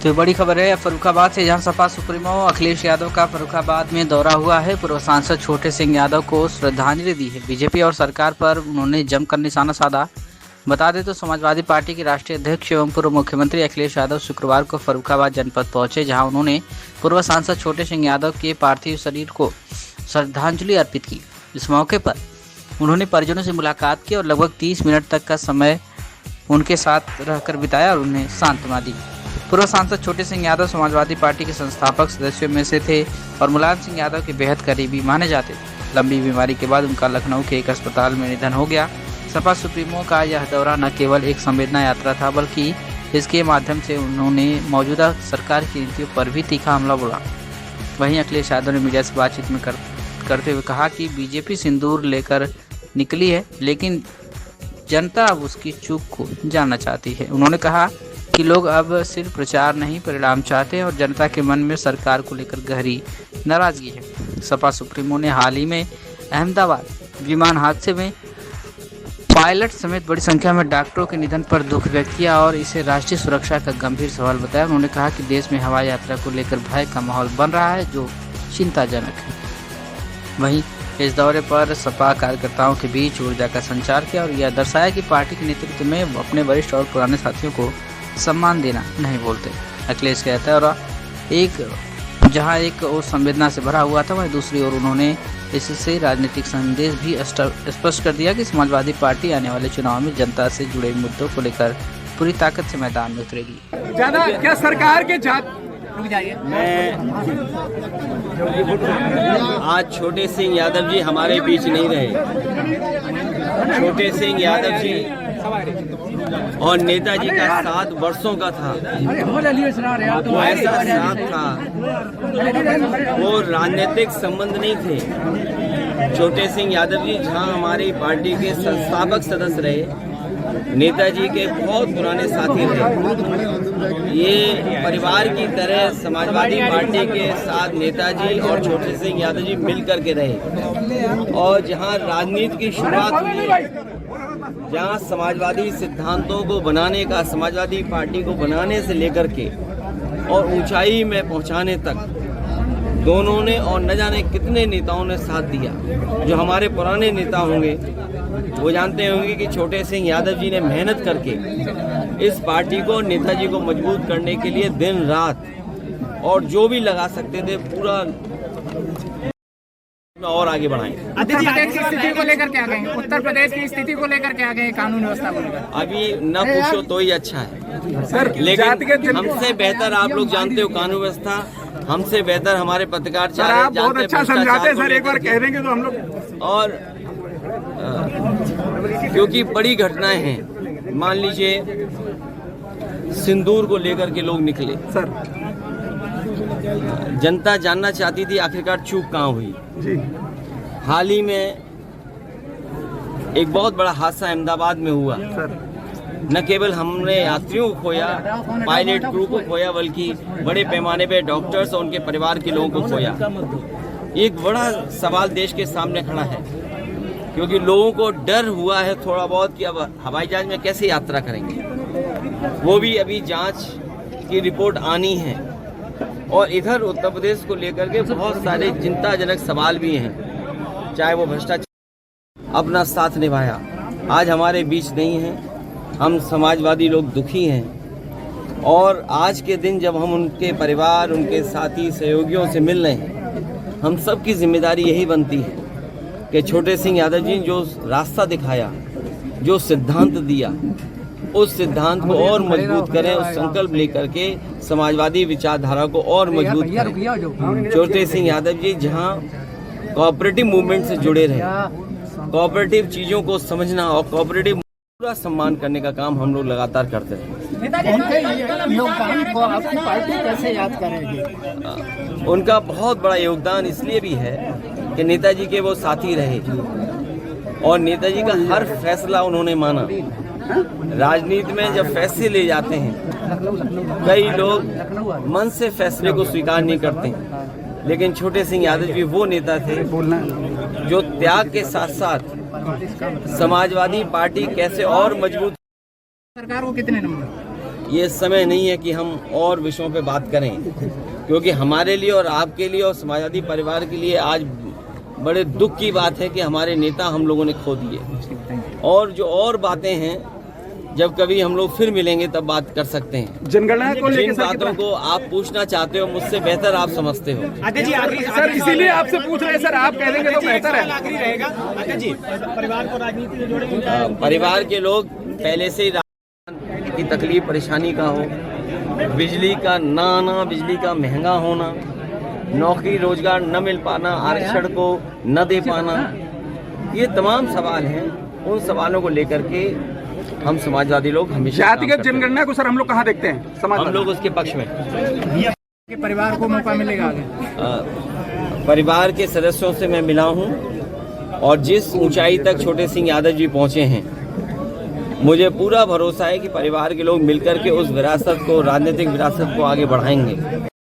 तो बड़ी खबर है फर्रुखाबाद से, जहां सपा सुप्रीमो अखिलेश यादव का फर्रुखाबाद में दौरा हुआ है। पूर्व सांसद छोटे सिंह यादव को श्रद्धांजलि दी है। बीजेपी और सरकार पर उन्होंने जमकर निशाना साधा। बता दें तो समाजवादी पार्टी के राष्ट्रीय अध्यक्ष एवं पूर्व मुख्यमंत्री अखिलेश यादव शुक्रवार को फर्रुखाबाद जनपद पहुंचे, जहां उन्होंने पूर्व सांसद छोटे सिंह यादव के पार्थिव शरीर को श्रद्धांजलि अर्पित की। इस मौके पर उन्होंने परिजनों से मुलाकात की और लगभग 30 मिनट तक का समय उनके साथ रहकर बिताया और उन्हें सांत्वना दी। पूर्व सांसद छोटे सिंह यादव समाजवादी पार्टी के संस्थापक सदस्यों में से थे और मुलायम सिंह यादव के बेहद करीबी माने जाते थे। लंबी बीमारी के बाद उनका लखनऊ के एक अस्पताल में निधन हो गया। सपा सुप्रीमो का यह दौरा न केवल एक संवेदना यात्रा था, बल्कि इसके माध्यम से उन्होंने मौजूदा सरकार की नीतियों पर भी तीखा हमला बोला। वहीं अखिलेश यादव ने मीडिया से बातचीत में करते हुए कहा कि बीजेपी सिंदूर लेकर निकली है, लेकिन जनता अब उसकी चूक को जानना चाहती है। उन्होंने कहा कि लोग अब सिर्फ प्रचार नहीं, परिणाम चाहते हैं और जनता के मन में सरकार को लेकर गहरी नाराजगी है। सपा सुप्रीमो ने हाल ही में अहमदाबाद विमान हादसे में पायलट समेत बड़ी संख्या में डॉक्टरों के निधन पर दुख व्यक्त किया और इसे राष्ट्रीय सुरक्षा का गंभीर सवाल बताया। उन्होंने कहा कि देश में हवाई यात्रा को लेकर भय का माहौल बन रहा है, जो चिंताजनक है। वहीं इस दौरे पर सपा कार्यकर्ताओं के बीच ऊर्जा का संचार किया और यह दर्शाया कि पार्टी के नेतृत्व में अपने वरिष्ठ और पुराने साथियों को सम्मान देना नहीं बोलते। अखिलेश कहता है और जहां एक ओर संवेदना से भरा हुआ था, वहीं दूसरी ओर उन्होंने इससे राजनीतिक संदेश भी स्पष्ट कर दिया कि समाजवादी पार्टी आने वाले चुनाव में जनता से जुड़े मुद्दों को लेकर पूरी ताकत से मैदान में उतरेगी। ज्यादा क्या सरकार के मैं आज छोटे सिंह यादव जी हमारे बीच नहीं रहे। छोटे सिंह यादव जी और नेताजी का 7 वर्षों का था, वो ऐसा साथ था, वो राजनीतिक संबंध नहीं थे। छोटे सिंह यादव जी जहां हमारी पार्टी के संस्थापक सदस्य रहे, नेताजी के बहुत पुराने साथी रहे। ये परिवार की तरह समाजवादी पार्टी के साथ नेताजी और छोटे सिंह यादव जी मिल कर के रहे और जहां राजनीति की शुरुआत हुई, जहां समाजवादी सिद्धांतों को बनाने का, समाजवादी पार्टी को बनाने से लेकर के और ऊंचाई में पहुंचाने तक दोनों ने और न जाने कितने नेताओं ने साथ दिया। जो हमारे पुराने नेता होंगे वो जानते होंगे कि छोटे सिंह यादव जी ने मेहनत करके इस पार्टी को, नेताजी को मजबूत करने के लिए दिन रात और जो भी लगा सकते थे पूरा और आगे बढ़ाएं। उत्तर प्रदेश की स्थिति को लेकर क्या कहेंगे? उत्तर प्रदेश की स्थिति को लेकर क्या कहेंगे? कानून व्यवस्था को लेकर अभी न पूछो तो ही अच्छा है सर, लेकिन हमसे बेहतर आप लोग जानते हो कानून व्यवस्था, हमसे बेहतर हमारे पत्रकार आप बहुत अच्छा समझाते हैं सर, एक बार कह देंगे तो हम लोग। और क्योंकि बड़ी घटनाएं हैं, मान लीजिए सिंदूर को लेकर के लोग निकले सर, जनता जानना चाहती थी आखिरकार चूक कहाँ हुई जी। हाल ही में एक बहुत बड़ा हादसा अहमदाबाद में हुआ सर। न केवल हमने यात्रियों को खोया, पायलट क्रू को खोया, बल्कि बड़े पैमाने पे डॉक्टर्स और उनके परिवार के लोगों को खोया। एक बड़ा सवाल देश के सामने खड़ा है, क्योंकि लोगों को डर हुआ है थोड़ा बहुत कि अब हवाई जहाज में कैसे यात्रा करेंगे। वो भी अभी जांच की रिपोर्ट आनी है और इधर उत्तर प्रदेश को लेकर के बहुत सारे चिंताजनक सवाल भी हैं। चाहे वो भ्रष्टाचार अपना साथ निभाया, आज हमारे बीच नहीं है, हम समाजवादी लोग दुखी हैं। और आज के दिन जब हम उनके परिवार, उनके साथी सहयोगियों से मिल रहे हैं, हम सब की जिम्मेदारी यही बनती है कि छोटे सिंह यादव जी जो रास्ता दिखाया, जो सिद्धांत दिया, उस सिद्धांत को और मजबूत करें, उस संकल्प लेकर के समाजवादी विचारधारा को और मजबूत करें। छोटे सिंह यादव जी जहां कोऑपरेटिव मूवमेंट से जुड़े रहे, कोऑपरेटिव चीज़ों को समझना और कोऑपरेटिव पूरा सम्मान करने का काम हम लोग लगातार करते रहे। योगदान को आपकी पार्टी कैसे याद करेगी? उनका बहुत बड़ा योगदान इसलिए भी है कि नेताजी के वो साथी रहे और नेताजी का हर फैसला उन्होंने माना। राजनीति में जब फैसले ले जाते हैं, कई लोग मन से फैसले को स्वीकार नहीं करते, लेकिन छोटे सिंह यादव जी वो नेता थे जो त्याग के साथ साथ समाजवादी पार्टी कैसे और मजबूत। सरकार को कितने नंबर? ये समय नहीं है कि हम और विषयों पे बात करें, क्योंकि हमारे लिए और आपके लिए और समाजवादी परिवार के लिए आज बड़े दुख की बात है कि हमारे नेता हम लोगों ने खो दिए। और जो और बातें हैं, जब कभी हम लोग फिर मिलेंगे तब बात कर सकते हैं। जनगणना को लेकर जिन बातों को आप पूछना चाहते हो मुझसे बेहतर आप समझते हो। सर इसीलिए आपसे पूछ रहे हैं सर, आप कह देंगे तो बेहतर है। आखिरी रहेगा जी, परिवार को राजनीति से जोड़ेंगे। परिवार के लोग पहले से ही की तकलीफ परेशानी का हो, बिजली का ना आना, बिजली का महंगा होना, नौकरी रोजगार न मिल पाना, आरक्षण को न दे पाना, ये तमाम सवाल हैं। उन सवालों को लेकर के हम समाजवादी लोग हमेशा जातिगत जनगणना को सर हम लोग कहाँ देखते हैं? हम लोग उसके पक्ष में। कि परिवार को मौका मिलेगा आगे? परिवार के सदस्यों से मैं मिला हूं और जिस ऊंचाई तक छोटे सिंह यादव जी पहुंचे हैं, मुझे पूरा भरोसा है कि परिवार के लोग मिलकर के उस विरासत को, राजनीतिक विरासत को आगे बढ़ाएंगे।